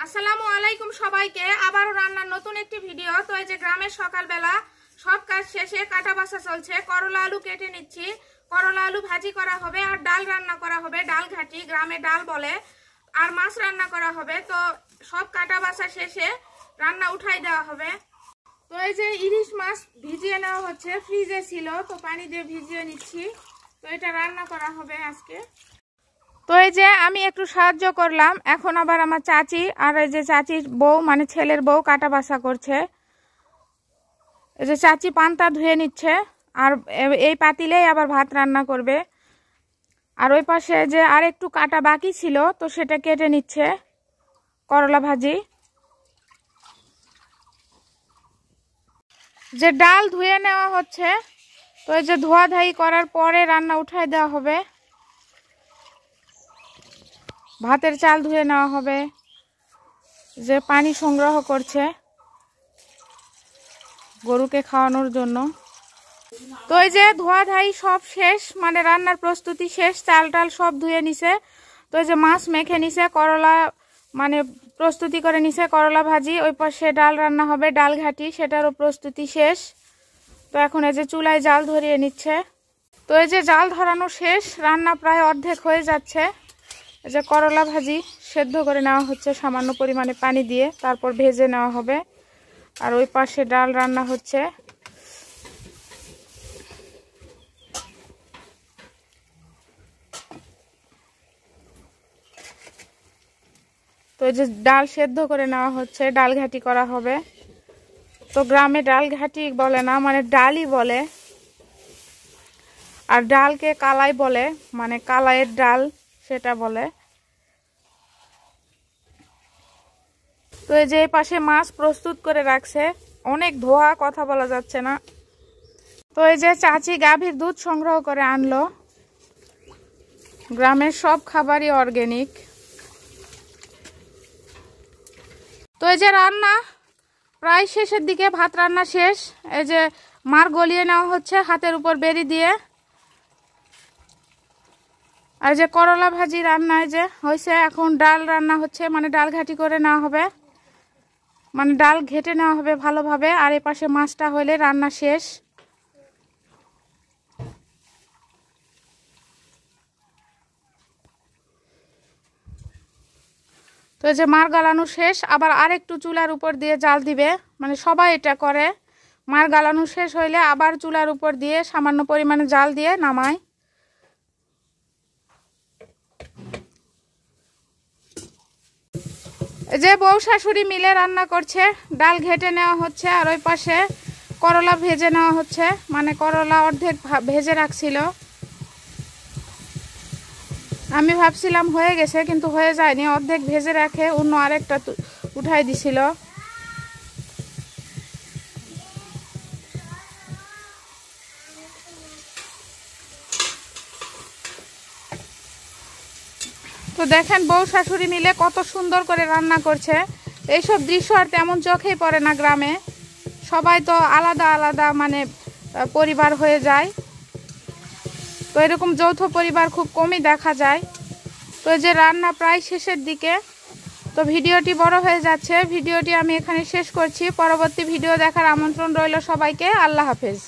আসসালামু আলাইকুম সবাইকে। আবারও রান্নার নতুন একটি ভিডিও। তো এই যে গ্রামের সকালবেলা সব কাজ শেষে কাটা বাছা চলছে। করলা আলু কেটে নিচ্ছি। করলা আলু ভাজি করা হবে আর ডাল রান্না করা হবে, ডাল ঘাটি গ্রামে ডাল বলে, আর মাছ রান্না করা হবে। তো সব কাটা বাছা শেষে রান্না উঠাই দেওয়া হবে। তো এই যে ইলিশ মাছ ভিজিয়ে নেওয়া হচ্ছে, ফ্রিজে ছিল তো পানি দিয়ে ভিজিয়ে নিচ্ছি। তো এটা রান্না করা হবে আজকে। তো এই যে আমি একটু সাহায্য করলাম, এখন আবার আমার চাচি আর এই যে চাচির বউ মানে ছেলের বউ কাটা বাছা করছে। এই যে চাচি পান্তা ধুয়ে নিচ্ছে আর এই পাতিলেই আবার ভাত রান্না করবে। আর ওই পাশে যে আর একটু কাটা বাকি ছিল তো সেটা কেটে নিচ্ছে করলা ভাজি। যে ডাল ধুয়ে নেওয়া হচ্ছে, তো এই যে ধোয়াধাই করার পরে রান্না উঠাই দেওয়া হবে। ভাতের চাল ধুয়ে নেওয়া হবে, যে পানি সংগ্রহ করছে গরুকে খাওয়ানোর জন্য। তো এই যে ধোয়াধাই সব শেষ, মানে রান্নার প্রস্তুতি শেষ, চাল টাল সব ধুয়ে নিছে। তো এই যে মাছ মেখে নিছে, করলা মানে প্রস্তুতি করে নিছে করলা ভাজি। ওই পাশে ডাল রান্না হবে, ডাল ঘাটি, সেটারও প্রস্তুতি শেষ। তো এখন এই যে চুলায় জাল ধরিয়ে নিচ্ছে। তো এই যে জাল ধরানো শেষ, রান্না প্রায় অর্ধেক হয়ে যাচ্ছে। এই যে করলা ভাজি সেদ্ধ করে নেওয়া হচ্ছে সামান্য পরিমাণে পানি দিয়ে, তারপর ভেজে নেওয়া হবে। আর ওই পাশে ডাল রান্না হচ্ছে। তো এই যে ডাল সেদ্ধ করে নেওয়া হচ্ছে, ডাল ঘাটি করা হবে। তো গ্রামে ডাল ঘাটি বলে না, মানে ডালই বলে। আর ডালকে কালাই বলে, মানে কালাইয়ের ডাল সেটা বলে। তো এই যে পাশে মাছ প্রস্তুত করে রাখছে, অনেক ধোয়া, কথা বলা যাচ্ছে না। তো এই যে চাচি গাভীর দুধ সংগ্রহ করে আনলো। গ্রামের সব খাবারই অর্গানিক। তো এই যে রান্না প্রায় শেষের দিকে, ভাত রান্না শেষ। এই যে মার গলিয়ে নেওয়া হচ্ছে হাতের উপর বেরি দিয়ে। আর যে করলা ভাজি রান্না এই যে হয়েছে, এখন ডাল রান্না হচ্ছে, মানে ডাল ঘাটি করে নেওয়া হবে, মানে ডাল ঘেটে নেওয়া হবে ভালোভাবে। আর এ পাশে মাছটা হইলে রান্না শেষ। তো এই যে মার গালানো শেষ, আবার আরেকটু চুলার উপর দিয়ে জাল দিবে, মানে সবাই এটা করে। মার গালানো শেষ হইলে আবার চুলার উপর দিয়ে সামান্য পরিমাণে জাল দিয়ে নামায়। যে বউ শাশুড়ি মিলে রান্না করছে, ডাল ঘেটে নেওয়া হচ্ছে আর ওই পাশে করলা ভেজে নেওয়া হচ্ছে, মানে করলা অর্ধেক ভেজে রাখছিল। আমি ভাবছিলাম হয়ে গেছে, কিন্তু হয়ে যায়নি, অর্ধেক ভেজে রাখে অন্য আরেকটা উঠাই দিছিল। তো দেখেন বউ শাশুড়ি মিলে কত সুন্দর করে রান্না করছে। এইসব দৃশ্য আর তেমন চোখেই পড়ে না গ্রামে, সবাই তো আলাদা আলাদা মানে পরিবার হয়ে যায়। তো এরকম যৌথ পরিবার খুব কমই দেখা যায়। তো এই যে রান্না প্রায় শেষের দিকে। তো ভিডিওটি বড় হয়ে যাচ্ছে, ভিডিওটি আমি এখানে শেষ করছি। পরবর্তী ভিডিও দেখার আমন্ত্রণ রইল সবাইকে। আল্লাহ হাফেজ।